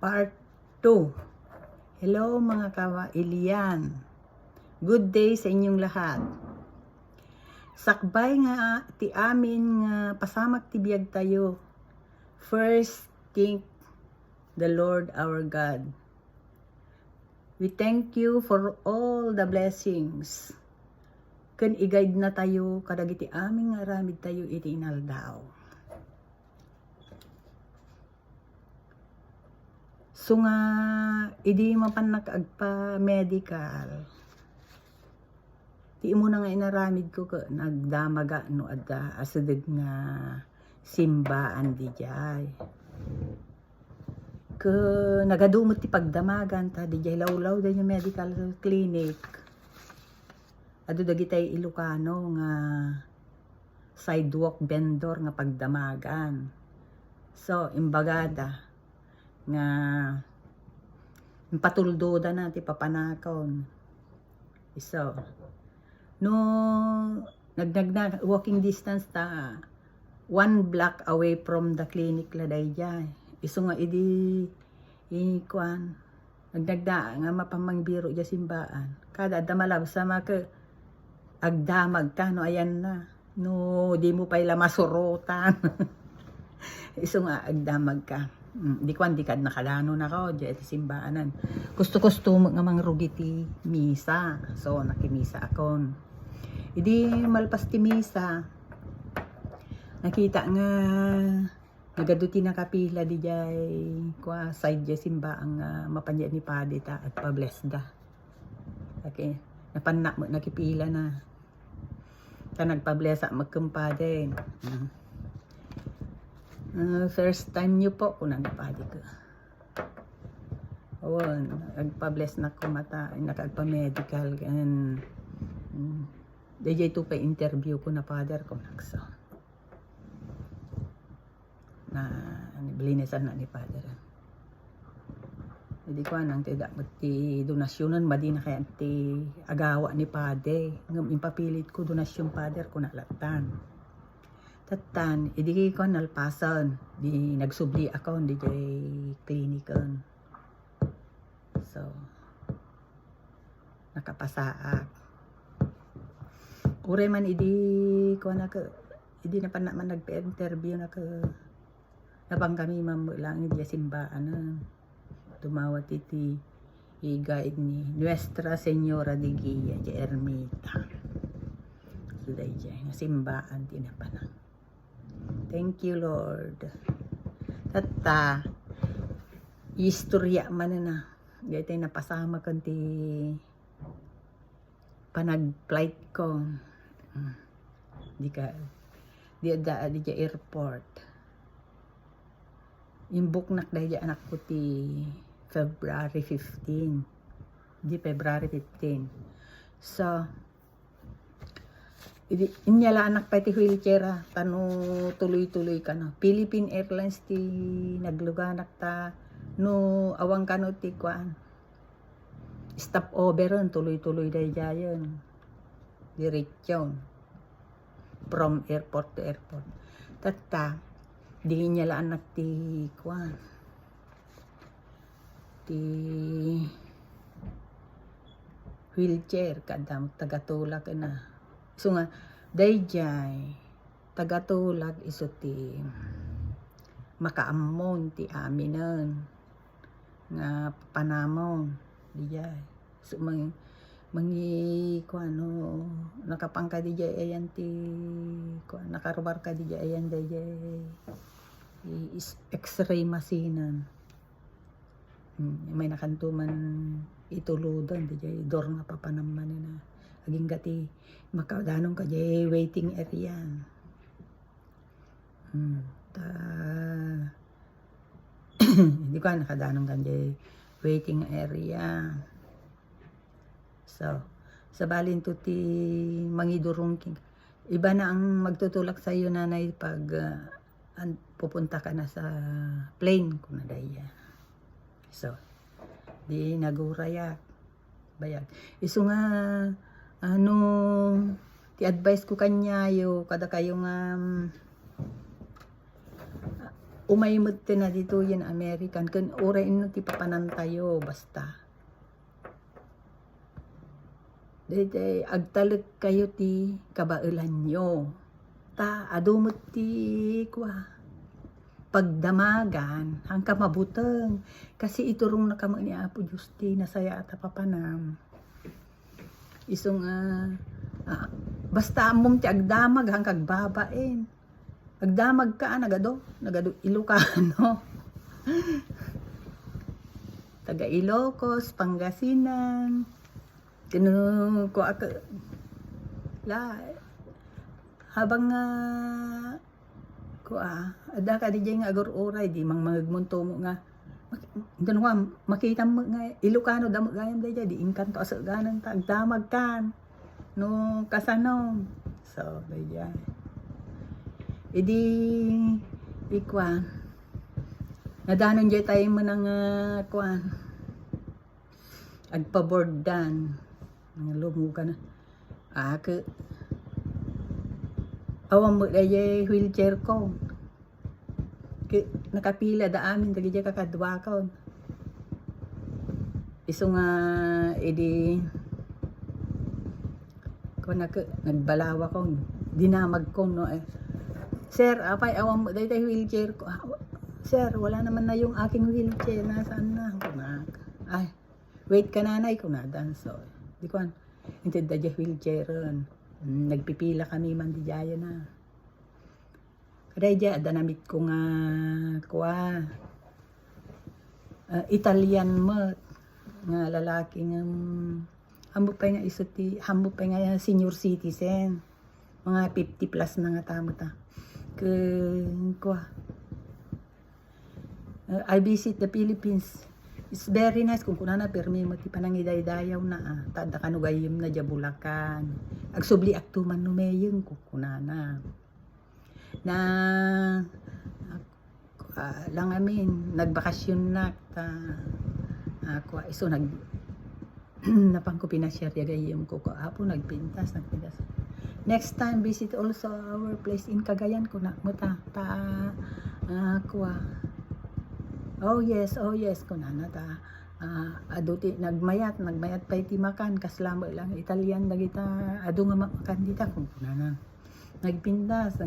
Part 2. Hello mga kawailian. Good day sa inyong lahat. Sakbay nga ti amin nga pasamak ti biyag tayo. First, thank the Lord our God. We thank you for all the blessings. Ken i-guide na tayo kadagiti aming nga aramid tayo iti inaldaw. So nga, idi mapanak agpa medical. Di mo na nga inaramid ko ka nagdamaga no adda asideg nga simbaan di jay. Ke nagadumot ti pagdamagan ta di jay lawlaw da yung medical clinic. Ado dagitay Ilocano nga sidewalk vendor nga pagdamagan. So imbagada nga patuldo da na ti papanakon. So no nagdagdag walking distance ta 1 block away from the clinic laday jay. Iso nga idi kuan nagdagda nga mapamangbiro ja simbaan. Kada damalab sa maka agdamag ka no ayan na. No di mo pa ila masurutan. Iso nga agdamag ka. Di ko di kad nakalano na ko di iti simbaanan. Gusto nga mangrugi ti misa. So nakimisa akon. Idi malpas ti misa. Nakita nga nagaduti na kapila di jay kwa side jay simbaan nga mapanya ni padi ta at pa-bless da. Okay. Napanna mo nakipila na. Ta nagpa-bless magkumpade. First time nyo po kung nagpadi ko. Awan, nagpa-bless na ko mata, nakagpa-medical, and DJ to pa interview ko na father ko nakso. Na, blinisan na ni father. Hindi ko anang tidak ti donasyonan, madi na kaya ti agawa ni pade. Ngam ipapilit ko donasyon father ko nalatan. Tatan, idi ko nalpasan, di nagsubli ako, di jay klinikan. So, nakapasaak. Ure man idi ko na ka, idi na pa naman nagpa-interview na ka, nabang kami mamulang di simbaan, tumawat iti i-guide ni Nuestra Señora de Guia, di Ermita. So, di jay, simbaan, di na pa na. Thank you, Lord. Tata, istorya man na. Dito napasama ko ti panag-flight ko. Di airport. Yung booknak dahil anak ko ti February 15. Di February 15. So, inyala anak pa ti wheelchair tano tuloy-tuloy ka na. Philippine Airlines ti nagluganak ta no awang kano ti kuan. Stop over tuloy-tuloy day jayon. Diretsyon from airport to airport. Tata di inyala anak ti kuan. Ti wheelchair kadam tagatulak na. So nga, dayjay, tagatulag iso ti makaamon ti aminan nga panamon dijay. So mangi kuano nakapangka dijay ayan ti kuan nakarubar ka dijay ayan dayjay x-ray masinan. May nakantuman ituludan dijay dor nga papanaman na. Aging gati makadanong ka jay waiting area. Hindi ko nakadanong ka jay waiting area. So, sa balin to ti mangidurong king. Iba na ang magtutulak sa iyo nanay pag pupunta ka na sa plane kung nadaya. So, di naguraya bayag. Iso nga ti advice ko kanya yo kada kayo nga umaymod ti na dito yan American. Kun oray no ti papanan tayo basta. Dede agtalag kayo ti kabailan nyo. Ta adumot ti kwa pagdamagan hangka mabuteng kasi iturong na kamo ni Apo Diyos ti nasaya at papanam. Isong basta amom ti agdamag hangkag babaen. Agdamag ka nagado Ilocano. Taga Ilocos, Pangasinan. Kino ko la habang ada ka di nga agor oray di mang magmunto mo nga makita mo nga Ilocano damo gayam dayja di inkanto asa ganan ta agdamag kan no kasanom so dayja idi ikwa nadanon jay tayo mo ng kwan agpabordan nga lumuka na awang mo dayay wheelchair ko nakapila da amin dagi jay kakadwa ko iso nga edi ko nagbalawa ko dinamag ko no sir apay awang mo dayay wheelchair ko sir wala naman na yung aking wheelchair nasaan na ay wait ka nanay ko na so di ko intid da jay wheelchair nagpipila kami man di jaya na kaya dya danamit ko nga Italian mo nga lalaki nga hamo pa nga isuti hamo pa nga senior citizen mga 50 plus na nga tamo ta I visit the Philippines. It's very nice kung kunana permi mo ti panangiday-dayaw na tada kanugayim na dya Bulacan. Agsubli aktuman numeyeng kung kunana. Na lang amin nagbakasyon na ako iso napang ko pinashare gayem ko apo nagpintas next time visit also our place in Cagayan ko na muta oh yes kunana ta aduti nagmayat pa iti makan kaslamo lang Italian dagita adu nga makan dita kung kunana nagpintas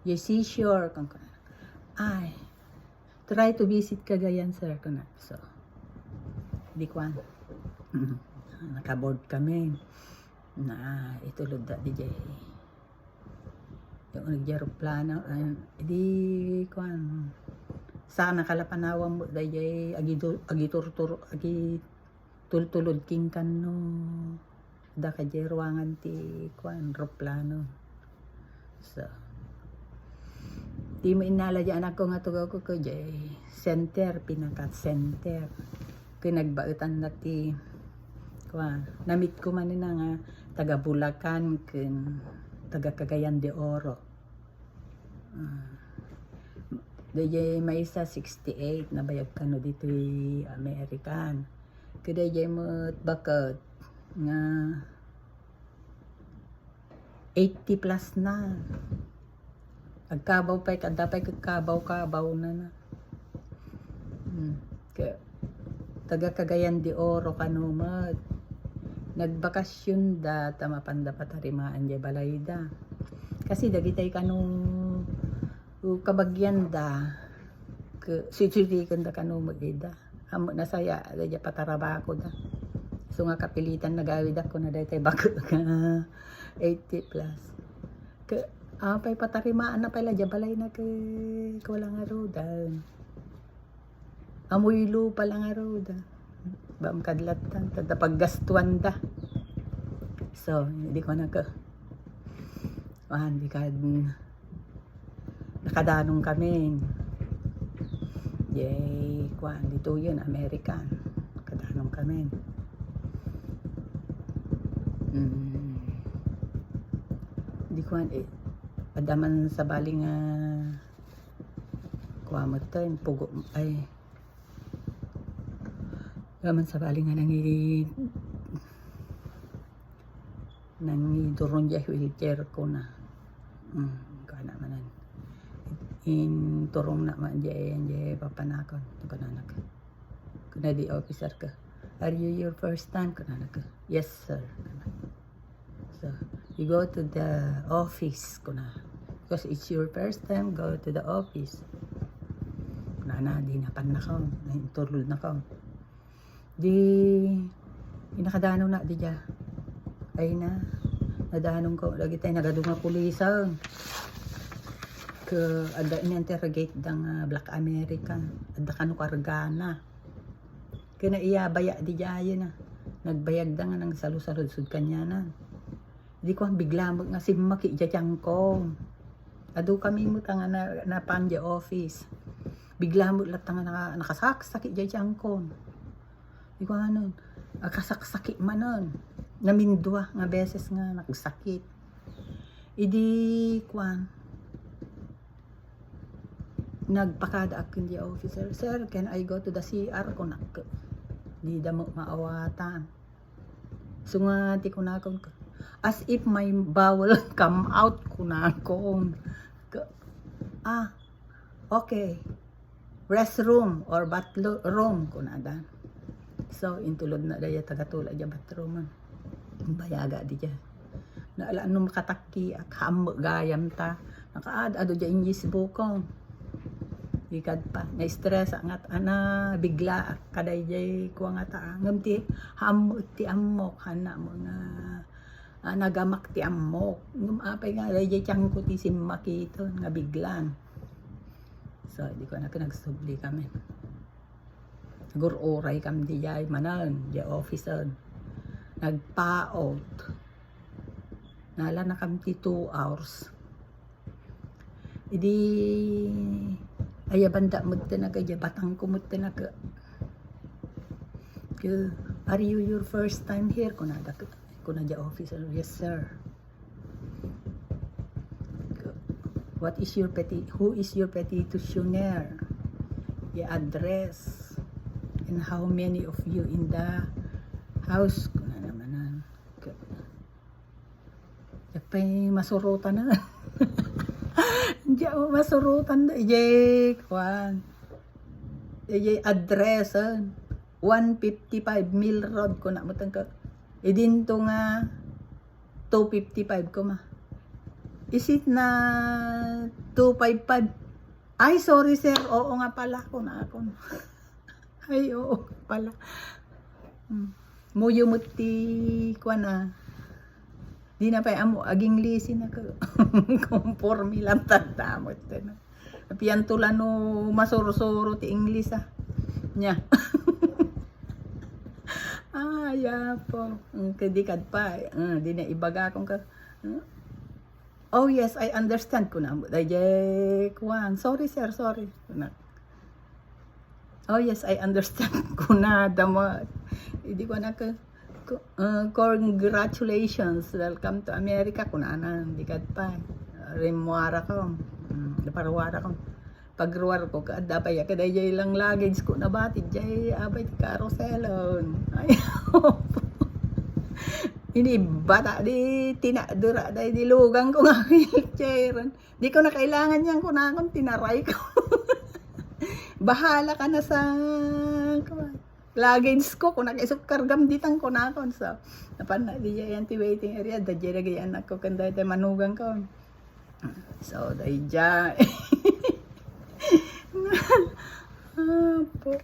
yes sure kung kunana ay try to visit Cagayan sir kunana so di kwan nakaboard kami na itulog da DJ yung nagyaroplano di kwan sana kalapanawang mo dayay agi tultulod king kano da ka jay ruangan ti kwan roplano so di mo inala dyan ako nga tugaw ko jay center pinakat center kinagbaetan na ti kwan namit ko man na nga taga Bulacan ken taga Cagayan de Oro dayay may isa 68 na bayag kano dito American kaya mo bakit nga 80 plus na agkabaw pa kada pa kabaw na kaya taga Cagayan de Oro kanumat nagbakasyon da tamapanda patarimaan jay balayda kasi dagitay kanong kabagyan da sitirikan da kano magida hamo na saya da pataraba ko da so nga kapilitan nagawid ako na daytay bako ka 80 plus apay patarimaan na pala balay na wala nga roda amoy lupa lang nga roda bam kadlatan tada paggastuan da so hindi ko hindi ka nakadanong kami yay kwan dito yun American nakadanong kami di kwan adaman sa baling kuwamot tayo pugo ay adaman sa baling nangi duron dya wheelchair ko na kaya naman in turong na man jay papanakon kunanak kuna di officer ka, are you your first time kunanak, yes sir. So you go to the office kuna, because it's your first time, go to the office kuna di napan na ko, turlod na ko di inakadano na di ja ay na nadahanon ko lagi tayo nagadunga pulisan ke ada in-interrogate dang Black American ada kanu kargana kena iya baya di jaya na nagbayag da nga ng salusarod sud kanya na di ko bigla mo nga simaki jajang ko adu kami mo tanga na panja office bigla mo lat tanga nakasaksak jajang ko di ko anon akasaksaki manon namindwa nga beses nga nagsakit idi kwan nagpakada akin di officer, sir, can I go to the CR ko nak di da mo maawatan so nga ti ko nakon as if my bowel come out ko nakon okay restroom or bathroom ko na dan so intulod na daya tagatula ja bathroom bayaga di ja naala no makatakki ak ham gayam ta nakaad ado ja inyis bukong ikad pa na stress angat ana bigla kaday jay ko nga ta ngam ti ham ti amok hana mo nga nagamak ti amok ngam apay nga day jay tiyang ko ti simmakito nga biglan so di ko na nagsubli kami gur oray kam di jay manan jay officer nagpaot nala na kam ti 2 hours idi ay banda mudta na kaya batang kumutta na ka are you your first time here kunada officer yes sir what is your who is your petitioner your address and how many of you in the house kunada manan yapay masurutan na diya masurutan da jay kwan jay address 155 Mill Road ko na mutang ka idinto nga 255 ko ma is it na 255 ay sorry sir oo nga pala ko na ako ay oo pala muyo muti kwan na di na pa amo aging lisi na ko conforme lang tandamot na pian tulano masuro-suro ti English nya ya po kadikad pa di na ibaga kong ka oh yes I understand ko na dayay kwan sorry sir sorry oh yes I understand ko na damo hindi ko na ka congratulations, welcome to America kunana dikat pa remuara ko parwara ko pagruar ko kada pa ya kada jay lang luggage ko na batid jay abay carouselon ay ini bata di tinadura day dilugang ko nga wheelchair di ko na kailangan yan kunakon tinaray ko bahala ka na sa luggage ko kung nakaisok kargam ditang ko na ako so napan na di yan ti waiting area da jay anak ko kanda ite manugang ko so day jay po